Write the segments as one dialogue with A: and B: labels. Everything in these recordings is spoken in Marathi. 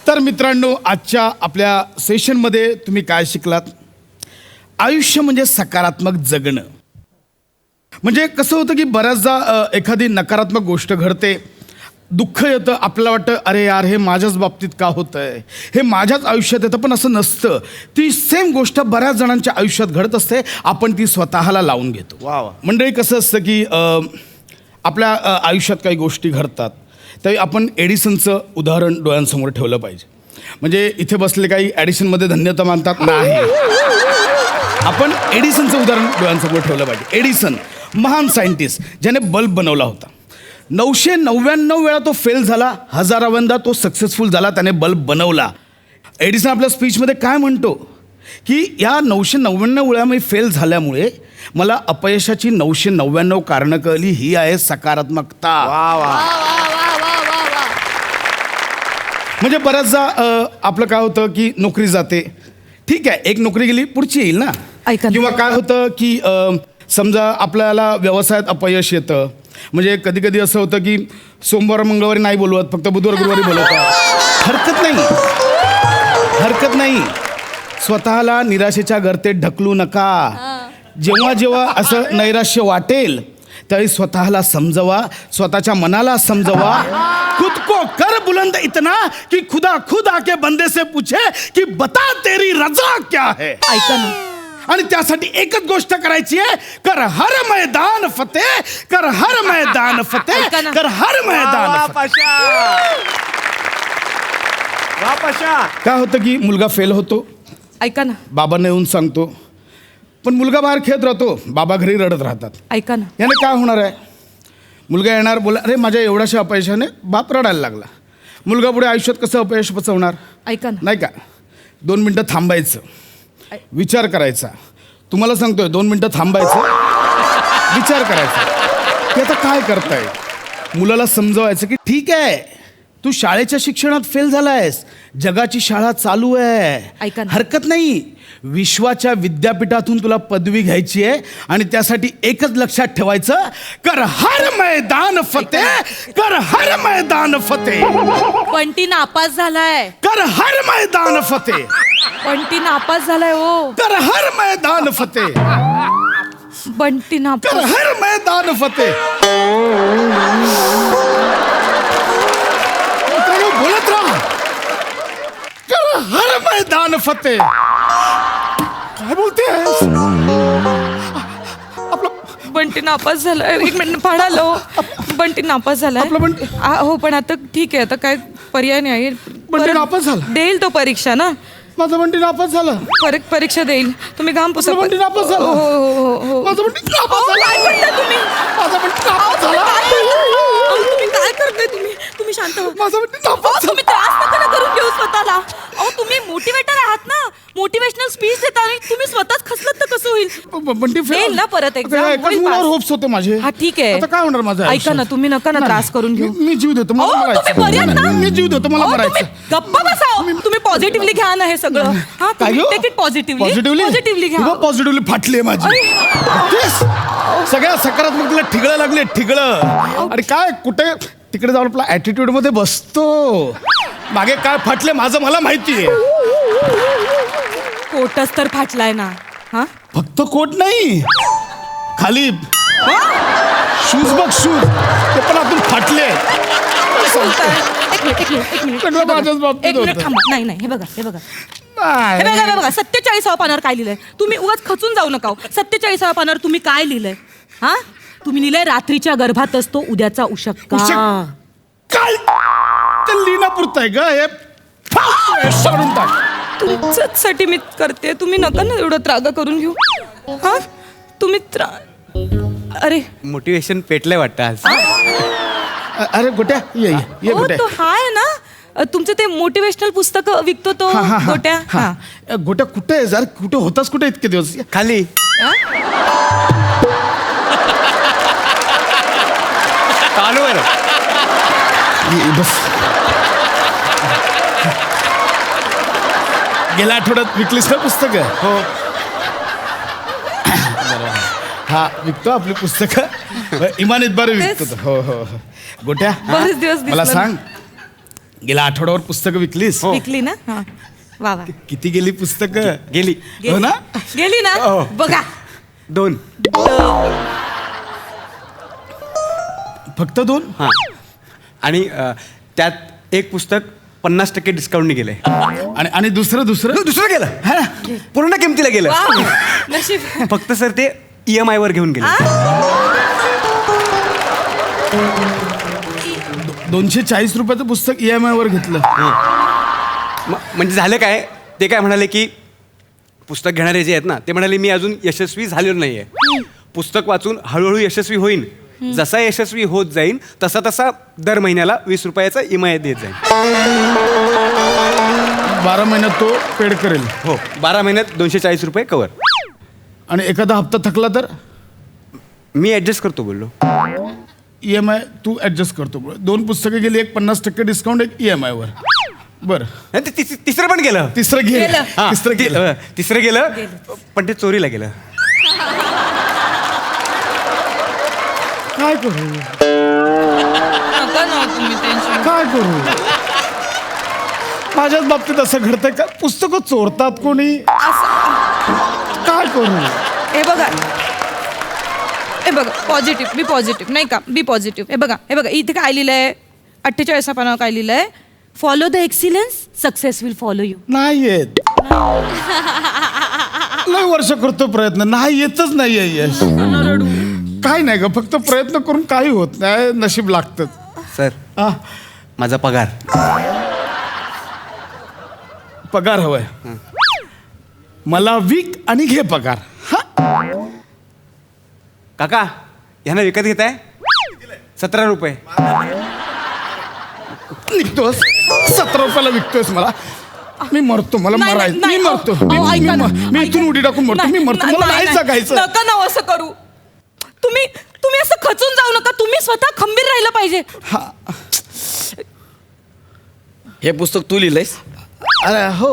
A: तर मित्रांनो, आजच्या आपल्या सेशनमध्ये तुम्ही काय शिकलात? आयुष्य म्हणजे सकारात्मक जगणं. म्हणजे कसं होतं की बऱ्याचदा एखादी नकारात्मक गोष्ट घडते, दुःख येतं, आपल्याला वाटतं अरे यार हे माझ्याच बाबतीत का होतंय, हे माझ्याच आयुष्यात येतं. पण असं नसतं. ती सेम गोष्ट बऱ्याच जणांच्या आयुष्यात घडत असते, आपण ती स्वतःला लावून घेतो.
B: वा.
A: मंडळी, कसं असतं की आपल्या आयुष्यात काही गोष्टी घडतात, त्यावेळी आपण एडिसनचं उदाहरण डोळ्यांसमोर ठेवलं पाहिजे. म्हणजे इथे बसले काही ॲडिशनमध्ये धन्यता मानतात नाही, आपण एडिसनचं उदाहरण डोळ्यांसमोर ठेवलं पाहिजे. एडिसन महान सायंटिस्ट, ज्याने बल्ब बनवला होता. 999 वेळा तो फेल झाला, 1000व्यांदा तो सक्सेसफुल झाला, त्याने बल्ब बनवला. एडिसन आपल्या स्पीचमध्ये काय म्हणतो की या 999 वेळा मी फेल झाल्यामुळे मला अपयशाची 999 कारणं कळली, ही आहे सकारात्मकता. म्हणजे बऱ्याचदा आपलं काय होतं की नोकरी जाते, ठीक आहे, एक नोकरी गेली, पुढची येईल ना. किंवा काय होतं की समजा आपल्याला व्यवसायात अपयश येतं. म्हणजे कधी कधी असं होतं की सोमवार मंगळवारी नाही बोलवत, फक्त बुधवार गुरुवारी बोलवतात. हरकत नाही. स्वतःला निराशेच्या गर्तेत ढकलू नका. जेव्हा जेव्हा असं नैराश्य वाटेल त्यावेळी स्वतःला समजवा, स्वतःच्या मनाला समजवा. खुद को कर बुलंद इतना कि खुदा खुद आके बंदे से पूछे कि बता तेरी रजा क्या है.
C: ऐका ना,
A: आणि त्यासाठी एकच गोष्ट करायची आहे, कर हर मैदान फतेह, कर हर मैदान फतेह, कर हर मैदान फतेह. काय होतं की मुलगा फेल होतो,
C: ऐका ना,
A: बाबांना येऊन सांगतो, पण मुलगा बाहेर खेळत राहतो, बाबा घरी रडत राहतात.
C: ऐका ना,
A: याने काय होणार आहे? मुलगा येणार, बोला अरे माझ्या एवढ्याशा अपयशाने बाप रडायला लागला. मुलगा पुढे आयुष्यात कसं अपयश पचवणार?
C: ऐका ना,
A: नाही का? 2 मिनटं थांबायचं, विचार करायचा. तुम्हाला सांगतोय 2 मिनटं थांबायचं, विचार करायचा की आता काय करताय. मुलाला समजवायचं की ठीक आहे, तू शाळेच्या शिक्षणात फेल झालायस, जगाची शाळा चालू आहे,
C: ऐका ना.
A: हरकत नाही. विश्वाच्या विद्यापीठातून तुला पदवी घ्यायची आहे आणि त्यासाठी एकच लक्षात ठेवायचं, कर हर मैदान फतेह, कर हर मैदान फतेह,
C: बंटी नापास झालाय.
A: कर हर मैदान फतेह,
C: बंटी नापास झालाय. हो,
A: कर हर मैदान फतेह,
C: बंटी
A: कर
C: नापास.
A: हर मैदान फतेह. मित्रांनो, बोलत राहा, कर हर मैदान फतेह. काय बोलते आपलं
C: बंटी नापास झालाय. एक मिनिट फाडालो. बंटी नापास झालाय.
A: आपलं बंटी?
C: हो, पण आता ठीक आहे, आता काय पर्याय नाही.
A: बंटी नापास झाला?
C: देईल तो परीक्षा ना.
A: माझं बंटी नापास झालं.
C: परीक्षा देईल. तुम्ही घाम पुसा.
A: आपलं बंटी नापास झालं.
C: हो.
A: माझं बंटी नापास झालं.
C: काय करताय तुम्ही?
A: माझं बंटी नापास झालं.
C: तुम्ही काय करताय? तुम्ही शांत व्हा.
A: माझं बंटी नापास झालं.
C: तुम्ही त्रास नका ना करून घेऊ स्वतःला. अहो, तुम्ही मोटिवेटर आहात ना, मोटिवेशनल स्पीच देता आणि तुम्ही स्वतःच खचलत तर कसं होईल?
A: बंटी
C: येईल ना परत exam,
A: एकाच
C: होईल
A: मुलावर
C: pass.
A: होप्स होते माझे.
C: हा, ठीक आहे.
A: आता काय होणार माझं
C: ऐका
A: आयुष्यात?
C: ना, तुम्ही नका ना त्रास करून घेऊ.
A: मी जीव देतो, मला
C: अहो,
A: मरायचं.
C: तुम्ही बरे आहात ना?
A: मी जीव देतो, मला
C: अहो,
A: मरायचं.
C: तुम्ही गप्पा बसा. तुम्ही पॉझिटिव्हली घ्या ना हे सगळं. हा,
A: काय
C: तुम्ही
A: हो?
C: टेक इट पॉझिटिव्हली घ्या.
A: पॉझिटिव्हली फाटली आहे माझी. तेच. सगळ्या सकारात्मकतेला ठिगळं लागले, ठिगळं. आणि काय कुठे तिकडे जाऊन आपला ॲटिट्यूड मध्ये बसतो. मागे काय फाटले माझं मला माहिती आहे.
C: कोटच तर फाटलाय ना. हा,
A: फक्त कोट नाही, खाली शूज बघ, शूज ते पण आतून फाटले.
C: एक मिनिट
A: सगळं माझ्याच बाबतीत होतं.
C: थांबा. नाही, हे बघा. हे
A: नाही.
C: बघा 47व्या पानावर काय लिहिलंय. तुम्ही उगाच खचून जाऊ नका. 47व्या पानावर तुम्ही काय लिहिलंय? हा, तुम्ही लिहिलंय रात्रीच्या गर्भात असतो उद्याचा उशक्का.
A: काय ते लिहिण्यापुरतं आहे ग हे. सोडून टाक.
C: तुमच्यासाठी मी करते, तुम्ही नका ना एवढं त्रागा करून घेऊ. हा, तुम्ही अरे
B: मोटिवेशन पेटलंय वाटतं आज.
A: अरे गोट्या, ये
C: हो,
A: गोट्या.
C: तो हा आहे ना, तुमचं ते मोटिवेशनल पुस्तक विकतो तो गोट्या. हा,
A: गोट्या कुठे आहे? जर कुठे होतास, कुठे इतके दिवस?
B: खाली चालू आहे.
A: बस. गेल्या आठवड्यात विकलीस का पुस्तकं?
B: हो.
A: हा, विकतो आपली पुस्तकं. इमान इतबारे
C: तेच.
A: विकतो. हो हो हो. गोट्या
C: बरेच दिवस
A: मला
C: दिसलं
A: सांग, गेल्या आठवड्यावर पुस्तकं विकलीस?
C: विकली ना हा वा वा
A: किती गेली पुस्तकं?
B: गेली
A: हो ना?
C: गेली ना
A: हो.
C: बघा
B: 2.
A: फक्त 2?
B: हां आणि त्यात एक पुस्तक 50% डिस्काउंटने गेलंय.
A: आणि आणि दुसरं
B: दुसरं गेलं हा पूर्ण किमतीला गेलं.
C: वा नशीब
B: फक्त सर ते EMI वर घेऊन गेले.
A: 240 रुपयाचं पुस्तक EMI वर घेतलं.
B: म्हणजे झालं काय, ते काय म्हणाले की पुस्तक घेणारे जे आहेत ना ते म्हणाले मी अजून यशस्वी झालेलो नाहीये. पुस्तक वाचून हळूहळू यशस्वी होईन. जसा यशस्वी होत जाईन तसा तसा दर महिन्याला 20 रुपयाचा EMI देत जाईल.
A: 12 महिन्यात तो पेड करेल.
B: हो 12 महिन्यात 240 रुपये कवर.
A: आणि एखादा हप्ता थकला तर
B: मी ऍडजस्ट करतो बोललो.
A: EMI तू ऍडजस्ट करतो. 2 पुस्तकं गेली, एक 50% डिस्काउंट, एक EMI वर. बरं,
B: आणि ते तिसरं पण गेलं.
A: तिसरं गेलं.
B: हां,
A: तिसरं गेलं.
B: तिसरं गेलं पण ते चोरीला गेलं.
A: काय करू
C: नका ना तुम्ही टेन्शन
A: काय करू? माझ्याच बाबतीत असं घडतंय का? पुस्तकं चोरतात कोणी? काय करू?
C: हे बघा पॉझिटिव्ह बी पॉझिटिव्ह नाही का बी पॉझिटिव्ह. हे बघा इथे काय लिहिलंय 48 पानावर काय लिहिलंय, follow the excellence success will follow you.
A: नाही येत. लय वर्ष करतो प्रयत्न, नाही येतच नाहीये यश. काय नाही ग, फक्त प्रयत्न करून काही होत नाही, नशीब लागतं.
B: सर
A: आ,
B: माझा पगार
A: पगार हवाय मला. विक आणि घे पगार. हा,
B: काका ह्यांना विकत घेताय 17 रुपये.
A: निघतोस 17 रुपयाला विकतोस मला? मी मरतो, मला
C: नाही,
A: मरायचं.
C: नाही,
A: मी
C: नाही,
A: मरतो.
C: अहो,
A: मी-
C: ऐका ना,
A: मी इथून
C: ऐका.
A: उडी टाकून मरतो. मी मरतो, मला नाही जगायचं.
C: नका ना असं करू. तुम्ही असं खचून जाऊ नका. तुम्ही स्वतः खंबीर राहिलं पाहिजे.
D: हे पुस्तक तू लिहिलंयस?
A: अरे हो,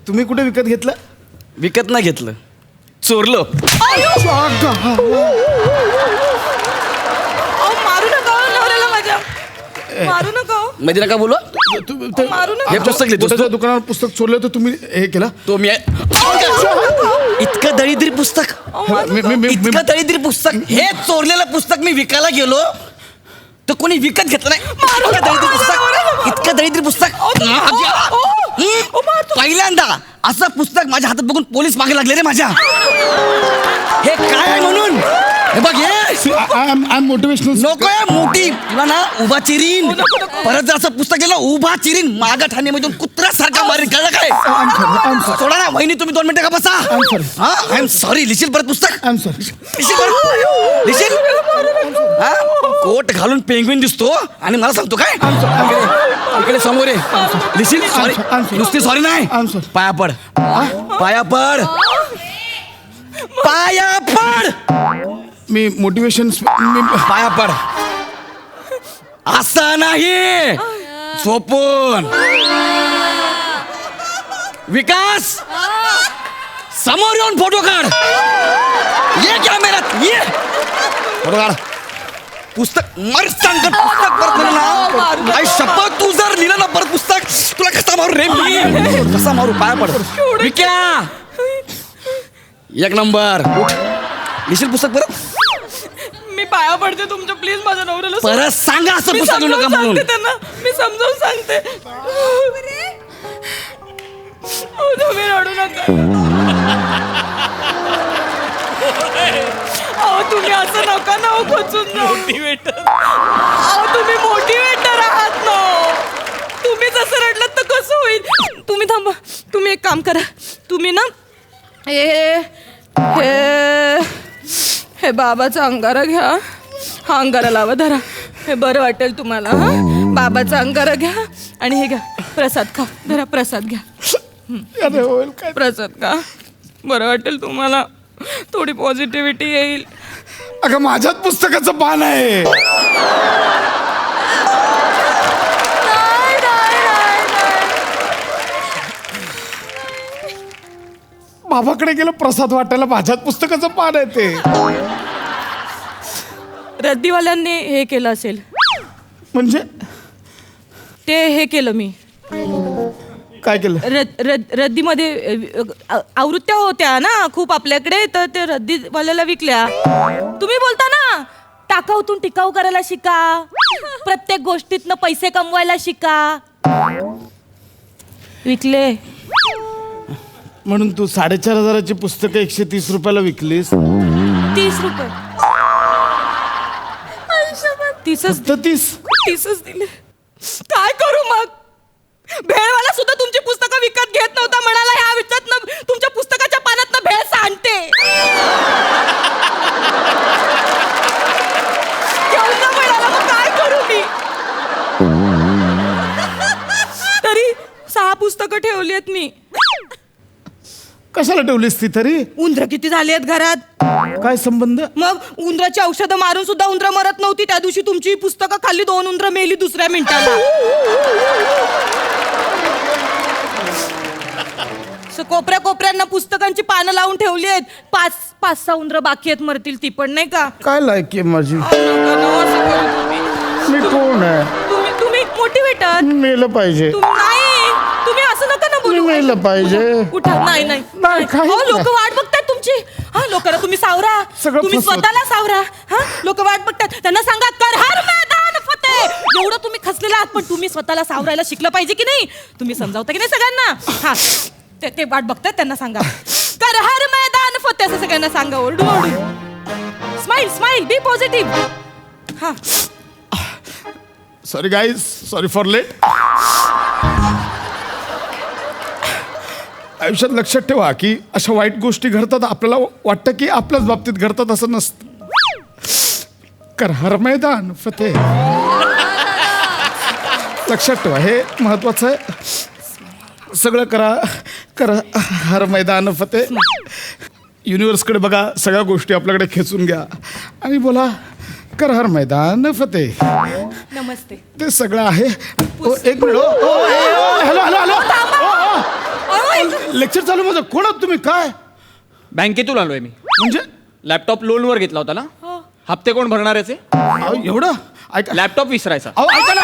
A: तुम्ही कुठे विकत घेतलं?
D: विकत नाही घेतलं, चोरलं.
C: अहो, मारू नका हो नवऱ्याला माझ्या. मारू नका हो.
D: मध्ये नका बोलू.
C: मारू नका.
D: हे पुस्तक लिहितोस
A: बोटाच्या
D: तू?
A: दुकानावर पुस्तक चोरलं तर तुम्ही हे केलं?
D: तो मी इतकं दरिद्री पुस्तक, इतकं दरिद्री पुस्तक, हे चोरलेलं पुस्तक मी विकायला गेलो तर कोणी विकत घेतलं नाही. इतकं दरिद्री पुस्तक, इतकं दरिद्री पुस्तक. पहिल्यांदा असं पुस्तक माझ्या हातात बघून पोलीस मागे लागले रे माझ्या. हे काय आहे म्हणून. हे बघ हे
A: आय एम मोटिवेशनल.
D: नकोय मोठी, तुला ना उभा चिरीन. परत जर असं पुस्तक गेलं उभा चिरीन, मागा ठाण्यामधून कुत्र्यासारखा मारीन, कळलं काय? सोडा ना वहिनी, तुम्ही 2 मिनिटं का बसा. हा आय एम सॉरी. लिहिशील परत पुस्तक?
A: I am sorry.
D: लिहिशील परत? लिहिशील? हा कोट घालून पेंग्विन दिसतो आणि मला सांगतो काय? इकडे समोर आहे. लिहिशील? सॉरी. नुसती सॉरी नाही,
A: I'm sorry.
D: पाया पड. पाया पड. पाया पड.
A: मी मोटिवेशन
D: पाया पड. असं नाही, झोपून. विकास समोर येऊन फोटो काढ. ये कॅमेऱ्यात ये. फोटो काढ. पुस्तक मर सांगत पुस्तक परत लिहिलं ना. आई शपथ, तू जर लिहिलं ना परत पुस्तक, तुला कसा मारू रे मी. कसा मारू. पाया पड. विक्या 1 नंबर. लिहिशील पुस्तक परत?
C: मी पाया पडते तुमच्या, प्लीज माझ्या नवऱ्याला सोडा.
D: परत सांगा असं
C: मी
D: पुस्तक लिहू नका
C: समजावून
D: म्हणून.
C: सांगते त्यांना. मी समजावून सांगते. अहो, तुम्ही रडू नका. अहो तुम्ही असं नका ना हो, खचून मोटिवेटर. अहो तुम्ही मोटिवेटर आहात ना. तुम्हीच असं रडलात तर कसं होईल. तुम्ही थांबा. तुम्ही एक काम करा. तुम्ही ना हे हे बाबाचा अंगारा घ्या. हा अंगारा लावा, धरा. हे बरं वाटेल तुम्हाला. हा बाबाचा अंगारा घ्या आणि हे घ्या प्रसाद खा. धरा प्रसाद घ्या. प्रसाद खा, बरं वाटेल तुम्हाला. थोडी पॉझिटिव्हिटी येईल.
A: अगं माझ्याच पुस्तकाचं पान आहे. बाबाकडे गेलं प्रसाद वाटायला, माझ्याच पुस्तकाचं पान आहे ते.
C: रद्दीवाल्यांनी हे केलं असेल.
A: म्हणजे
C: ते हे केलं मी.
A: काय केलं?
C: रद्दीमध्ये आवृत्त्या होत्या ना खूप आपल्याकडे, तर ते रद्दीवाल्याला विकल्या. तुम्ही बोलता ना टाकाऊतून टिकाऊ करायला शिका, प्रत्येक गोष्टीतनं पैसे कमवायला शिका. विकले.
A: म्हणून तू 4,500ची पुस्तकं 130 रुपयाला विकलीस?
C: 30 रुपये. 30च
A: फक्त 30?
C: 30च दिले. काय करू मग? भेळवाला सुद्धा तुमची पुस्तकं विकत घेत नव्हता, म्हणाला ह्या विचारत तुमच्या पुस्तकाच्या पानात भेळ सांडते. घेऊन जा म्हणाला, मग काय करू मी? तरी 6 पुस्तकं ठेवली आहेत मी.
A: कशाला ठेवलीस ती तरी?
C: उंदरं किती झाली आहेत घरात.
A: काय संबंध?
C: मग उंदराची औषधं मारून सुद्धा उंदरं मरत नव्हती. त्या दिवशी तुमची पुस्तकं खाल्ली, 2 उंदरं मेली दुसऱ्या मिनिटाला. कोपऱ्या कोपऱ्यांना पुस्तकांची पानं लावून ठेवली आहेत. 5-6 उंदरं बाकी आहेत, मरतील ती पण, नाही का?
A: काय लायकी आहे माझी?
C: असं करू तुम्ही.
A: मी कोण आहे?
C: तुम्ही मोटिवेटर.
A: मेलं पाहिजे.
C: नाही, तुम्ही असं नका ना बोलू.
A: मी मेलं पाहिजे.
C: उठा. नाही नाही
A: नाही, काही नाही.
C: लोक वाट बघतात तुमची. हा, लोकांना तुम्ही सावरा.
A: सगळं
C: तुम्ही
A: फसवत.
C: स्वतःला सावरा. हा, लोक वाट बघतात. त्यांना सांगा कर हर मैदान फतेह. एवढं तुम्ही खचलेला आहात, पण तुम्ही स्वतःला सावरायला शिकलं पाहिजे की नाही? तुम्ही समजावता की नाही सगळ्यांना? हा, ते वाट बघतात, त्यांना सांगा कर हर मैदान फतेह असं सगळ्यांना सांगा. ओरडू ओरडू. Smile smile, be positive. हा,
A: sorry guys, sorry for late. आयुष्यात लक्षात ठेवा की अशा वाईट गोष्टी घडतात, आपल्याला वाटतं की आपल्याच बाबतीत घडतात, असं नसतं. कर हर मैदान फतेह. लक्षात ठेवा, हे महत्वाचं आहे. सगळं कर हर मैदान फतेह. युनिवर्सकडे बघा, सगळ्या गोष्टी आपल्याकडे खेचून घ्या आणि बोला कर हर मैदान फतेह.
C: नमस्ते.
A: ते सगळं आहे. एक minute. Hello hello hello. Lecture चालू माझं. कोण आहात तुम्ही? काय
D: बँकेतून आलोय मी.
A: म्हणजे?
D: लॅपटॉप लोनवर घेतला होता ना, हप्ते कोण भरणार याचे?
A: एवढं ऐका.
D: लॅपटॉप विसरायचा.
A: ऐका ना.